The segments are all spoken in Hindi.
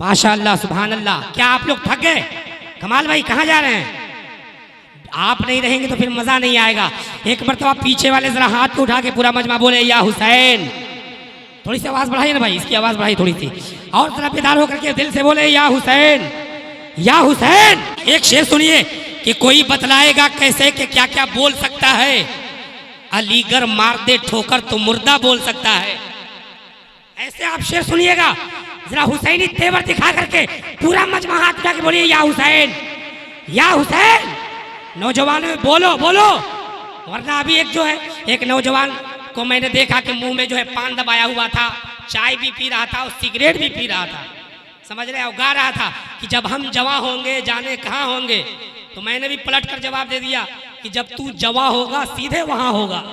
माशाअल्लाह सुभान अल्लाह। क्या आप लोग थक गए? कमाल भाई कहाँ जा रहे हैं? आप नहीं रहेंगे तो फिर मजा नहीं आएगा। एक मरतबा पीछे वाले जरा हाथ को उठा के पूरा मजमा बोले या हुसैन। थोड़ी सी आवाज बढ़ाइए ना भाई, इसकी आवाज बढ़ाई थोड़ी सी और जरा बेदार होकर के दिल से बोले या हुसैन या हुसैन। एक शेर सुनिए कि कोई बतलाएगा कैसे कि क्या क्या बोल सकता है, अलीगढ़ मार दे ठोकर तो मुर्दा बोल सकता है। ऐसे आप शेर सुनिएगा, जरा हुसैनी तेवर दिखा करके पूरा मजमा हाथ उठा के बोलिए या हुसैन या हुसैन। नौजवानों में बोलो बोलो, वरना अभी एक जो है एक नौजवान को मैंने देखा कि मुंह में जो है पान दबाया हुआ था, चाय भी पी रहा था और सिगरेट भी पी रहा था, समझ रहे, और गा रहा था कि जब हम जवां होंगे जाने कहाँ होंगे। तो मैंने भी पलट कर जवाब दे दिया कि जब तू जवां होगा सीधे वहां होगा,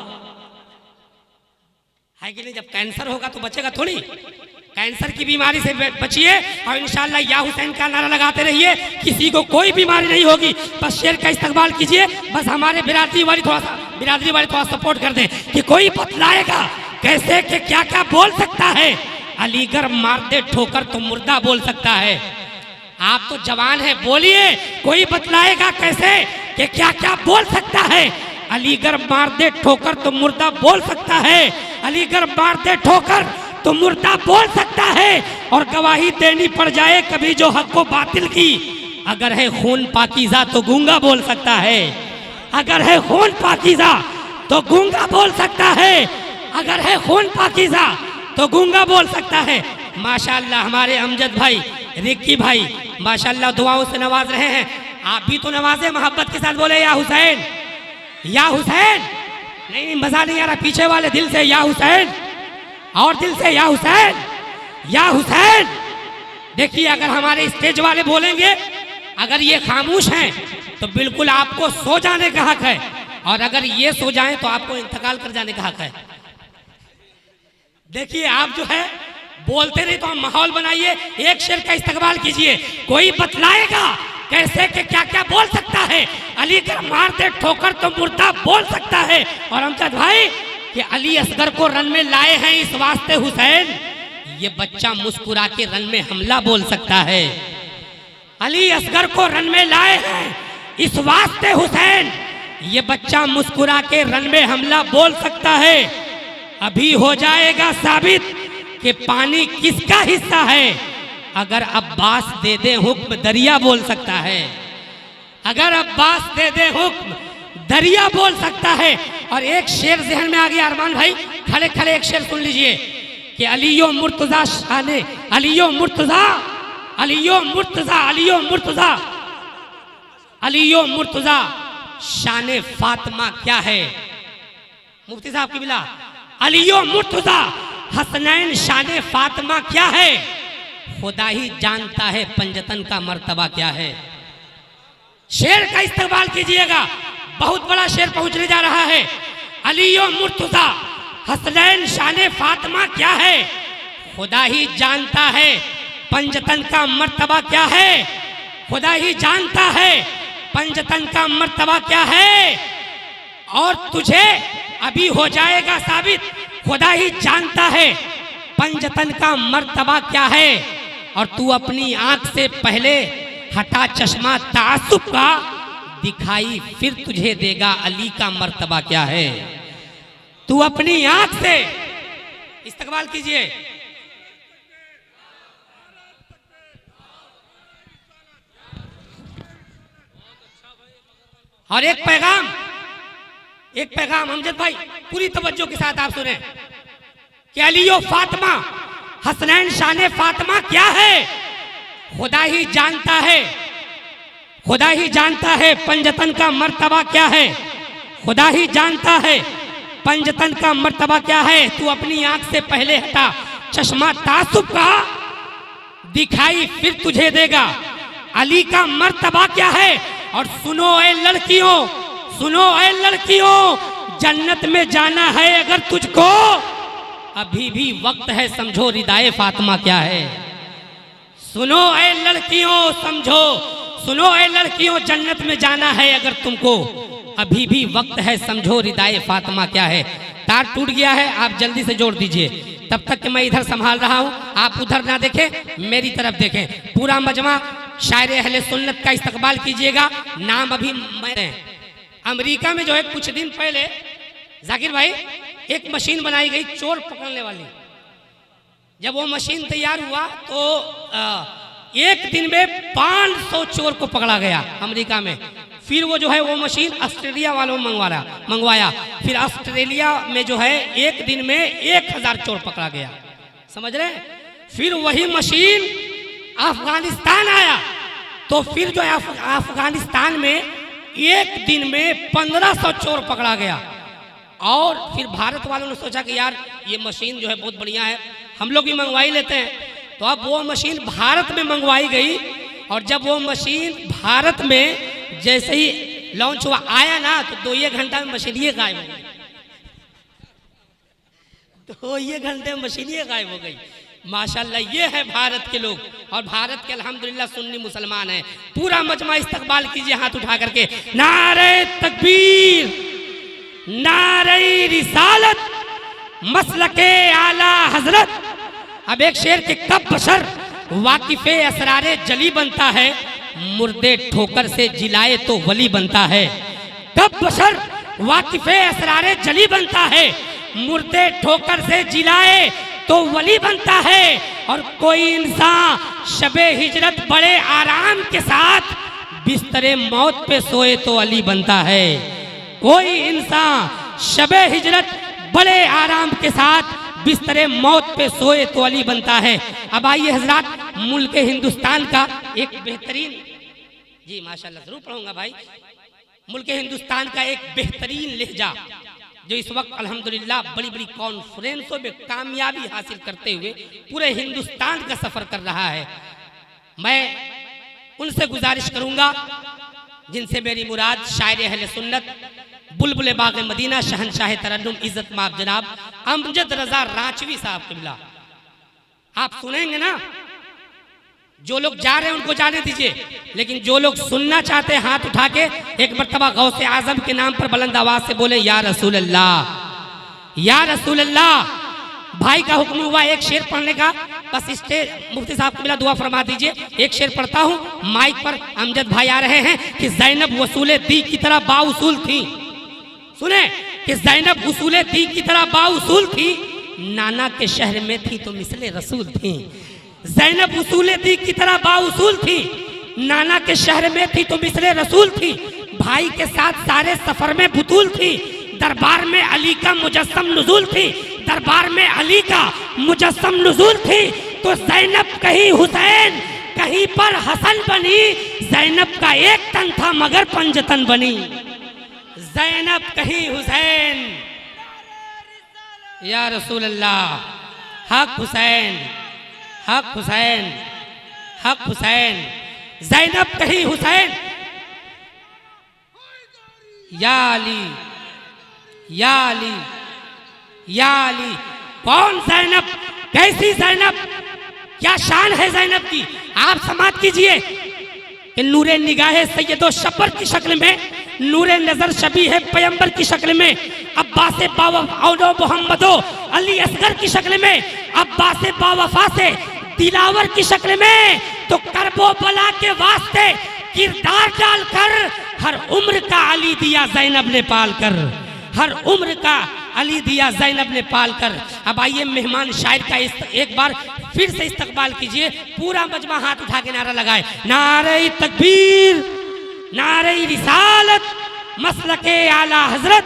है कि नहीं? जब कैंसर होगा तो बचेगा थोड़ी। कैंसर की बीमारी से बचिए और इंशाअल्लाह या हुसैन का नारा लगाते रहिए, किसी को कोई बीमारी नहीं होगी। बस शेर का इस्तेमाल कीजिए, बस हमारे बिरादरी वाली थोड़ा सपोर्ट कर दे कि कोई बतलाएगा कैसे कि क्या क्या बोल सकता है, अलीगढ़ मार दे ठोकर तो मुर्दा बोल सकता है। आप तो जवान है, बोलिए कोई बतलाएगा कैसे कि क्या क्या बोल सकता है, अलीगढ़ मार दे ठोकर तो मुर्दा बोल सकता है, अलीगढ़ मार दे ठोकर तो मुर्दा बोल सकता है। और गवाही देनी पड़ जाए कभी जो हक को बातिल की, अगर है खून पाकीज़ा तो गूंगा बोल सकता है, अगर है खून पाकीज़ा तो गूंगा बोल सकता है, अगर है खून पाकीज़ा तो गूंगा बोल सकता है। माशाअल्लाह हमारे अमजद भाई, रिक्की भाई माशाअल्लाह दुआओं से नवाज रहे हैं। आप भी तो नवाजे, मोहब्बत के साथ बोले या हुसैन या हुसैन। नहीं मजा नहीं आ रहा, पीछे वाले दिल से या हुसैन और दिल से या हुसैन या हुसैन। देखिए अगर हमारे स्टेज वाले बोलेंगे, अगर ये खामोश हैं तो बिल्कुल आपको सो जाने का हक है, और अगर ये सो जाएं तो आपको इंतकाल कर जाने का हक है। देखिए आप जो है बोलते नहीं तो हम माहौल बनाइए, एक शेर का इस्तेमाल कीजिए, कोई बतलाएगा कैसे के क्या क्या बोल सकता है, अलीगढ़ मार दे ठोकर तो मुर्दा बोल सकता है। और अमजद भाई कि अली असगर को रन में लाए हैं इस वास्ते हुसैन, ये बच्चा मुस्कुरा के रन में हमला बोल सकता है। अली असगर को रन में लाए हैं इस वास्ते हुसैन, ये बच्चा मुस्कुरा के रन में हमला बोल सकता है। अभी हो जाएगा साबित कि पानी किसका हिस्सा है, अगर अब्बास दे दे हुक्म दरिया बोल सकता है, अगर अब्बास दे दे हुक्म दरिया बोल सकता है। और एक शेर जहन में आ गया अरमान भाई, खड़े खड़े एक शेर सुन लीजिए कि अलियो मुर्तजा शाने, अलियो मुर्तजा, अलियो मुर्तजा, अलियो मुर्तजा, अलियो मुर्तजा शाने फातिमा क्या है। मुफ्ती साहब की बिला, अलियो मुर्तजा हसनैन शाने फातिमा क्या है, खुदा ही जानता है पंजतन का मर्तबा क्या है। शेर का इस्तेमाल कीजिएगा, बहुत बड़ा शेर पहुंचने जा रहा है। अलियो मुर्तजा हसनैन शाने फातिमा क्या है, खुदा ही जानता है पंजतन का मर्तबा क्या है, खुदा ही जानता है पंजतन का मर्तबा क्या है। और तुझे अभी हो जाएगा साबित, खुदा ही जानता है पंजतन का मर्तबा क्या है। और तू अपनी आंख से पहले हटा चश्मा तासुब का, दिखाई फिर तुझे देगा अली का मर्तबा क्या है। तू अपनी आंख से इस्तेमाल कीजिए। और एक पैगाम अमजद भाई पूरी तवज्जो के साथ आप सुने कि अलियो फातिमा हसनैन शाने फातिमा क्या है, खुदा ही जानता है, खुदा ही जानता है पंजतन का मर्तबा क्या है, खुदा ही जानता है पंजतन का मर्तबा क्या है। तू अपनी आंख से पहले हटा चश्मा तासुब का, दिखाई फिर तुझे देगा अली का मर्तबा क्या है। और सुनो ऐ लड़कियों, सुनो ऐ लड़कियों, जन्नत में जाना है अगर तुझको, अभी भी वक्त है समझो रिदाए फातिमा क्या है। सुनो ऐ लड़कियों समझो, सुनो ऐ लड़कियों, जन्नत में जाना है अगर तुमको, अभी भी वक्त है समझो रिदाए फातिमा क्या है। तार टूट गया है, आप जल्दी से जोड़ दीजिए। तब तक कि मैं इधर संभाल रहा हूं, आप उधर ना देखें, मेरी तरफ देखें। पूरा मजमा शायर अहले सुन्नत का इस्तकबाल कीजिएगा। नाम अभी मैं अमेरिका में जो है कुछ दिन पहले जाकिर भाई एक मशीन बनाई गई चोर पकड़ने वाली। जब वो मशीन तैयार हुआ तो एक दिन में 500 चोर को पकड़ा गया अमेरिका में। फिर वो जो है वो मशीन ऑस्ट्रेलिया वालों ने मंगवाया। फिर ऑस्ट्रेलिया में जो है एक दिन में 1000 चोर पकड़ा गया, समझ रहे हैं। फिर वही मशीन अफगानिस्तान आया तो फिर जो है अफगानिस्तान में एक दिन में 1500 चोर पकड़ा गया। और फिर भारत वालों ने सोचा कि यार ये मशीन जो है बहुत बढ़िया है, हम लोग भी मंगवा ही लेते हैं। तो अब वो मशीन भारत में मंगवाई गई और जब वो मशीन भारत में जैसे ही लॉन्च हुआ आया ना तो 2-1 घंटा में मशीन ये गायब हो गई। 2-1 घंटे में मशीन ये गायब हो गई। माशाल्लाह, ये है भारत के लोग और भारत के अल्हम्दुलिल्लाह सुन्नी मुसलमान हैं। पूरा मजमा इस्तकबाल कीजिए हाथ उठा करके। नारे तकबीर, नारे रिसालत, मसलके आला हजरत। अब एक शेर के कब बशर वाकिफे असरारे जली बनता है, मुर्दे ठोकर से जिलाए तो वली बनता है। कब बशर वाकिफे असरारे जली बनता है, मुर्दे ठोकर से जिलाए तो वली बनता है। और कोई इंसान शबे हिजरत बड़े आराम के साथ बिस्तरे मौत पे सोए तो अली बनता है। कोई इंसान शबे हिजरत बड़े आराम के साथ बिस्तरे मौत पे सोए तो अली बनता है। अब आइए हजरात, मुल्क हिंदुस्तान का एक बेहतरीन, जी माशाल्लाह जरूर पढ़ूंगा भाई, मुल्क हिंदुस्तान का एक बेहतरीन लहजा जो इस वक्त अल्हम्दुलिल्लाह बड़ी बड़ी कॉन्फ्रेंसों में कामयाबी हासिल करते हुए पूरे हिंदुस्तान का सफर कर रहा है। मैं उनसे गुजारिश करूंगा जिनसे मेरी मुराद शायर अहले सुन्नत, बुलबुल बाग मदीना, शहनशाह तरन्नुम, इज्जत माब जनाब अमजद रजा रांचवी साहब किबला। आप सुनेंगे ना, जो लोग जा रहे हैं उनको जाने दीजिए, लेकिन जो लोग सुनना चाहते हैं हाथ उठा के एक मर्तबा गौसे आजम के नाम पर बुलंद आवाज से बोले या रसूल अल्लाह, या रसूल अल्लाह। भाई का हुक्म हुआ एक शेर पढ़ने का, बस स्टेज मुफ्ती साहब को दुआ फरमा दीजिए। एक शेर पढ़ता हूँ, माइक पर अमजद भाई आ रहे हैं कि ज़ैनब वसूले दी की तरह बाउसूल थी। सुने कि ज़ैनब उसूले दी की तरह बाउसूल थी, नाना के शहर में थी तो मिसले रसूल थी। ज़ैनब उसूले दी की तरह बाउसूल थी, नाना के शहर में थी तो मिसले रसूल थी। भाई के साथ सारे सफर में बुतूल थी, दरबार में अली का मुजस्सम नुज़ूल थी, दरबार में अली का मुजस्सम नुज़ूल थी। तो ज़ैनब कहीं हुसैन कहीं पर हसन बनी, ज़ैनब का एक तन था मगर पंजतन बनी। ज़ैनब कहीं हुसैन, या रसूल अल्लाह, हक हुसैन, हक हुसैन, हक हुसैन। ज़ैनब कहीं हुसैन, या अली, या अली, या अली। कौन ज़ैनब, कैसी ज़ैनब, क्या शान है ज़ैनब की, आप समाप्त कीजिए। नूरे निगाहे सैयदो शब्बर की शक्ल में, नूरे नजर शबी है पैगंबर की शक्ल में, अब्बासे बावफा मोहम्मदो अली असगर की शक्ल में, अब्बासे बावफा से दिलावर की शक्ल में। तो करबो बला के वास्ते किरदार डालकर हर उम्र का अली दिया ज़ैनब ने पाल कर, हर उम्र का अली दिया ज़ैनब ने पाल कर। अब आइए मेहमान शायर का एक बार फिर से इस्तकबाल कीजिए। पूरा मजमा हाथ उठा के नारा लगाए, नारे तकबीर, नारे रिसालत, मसलके आला हजरत।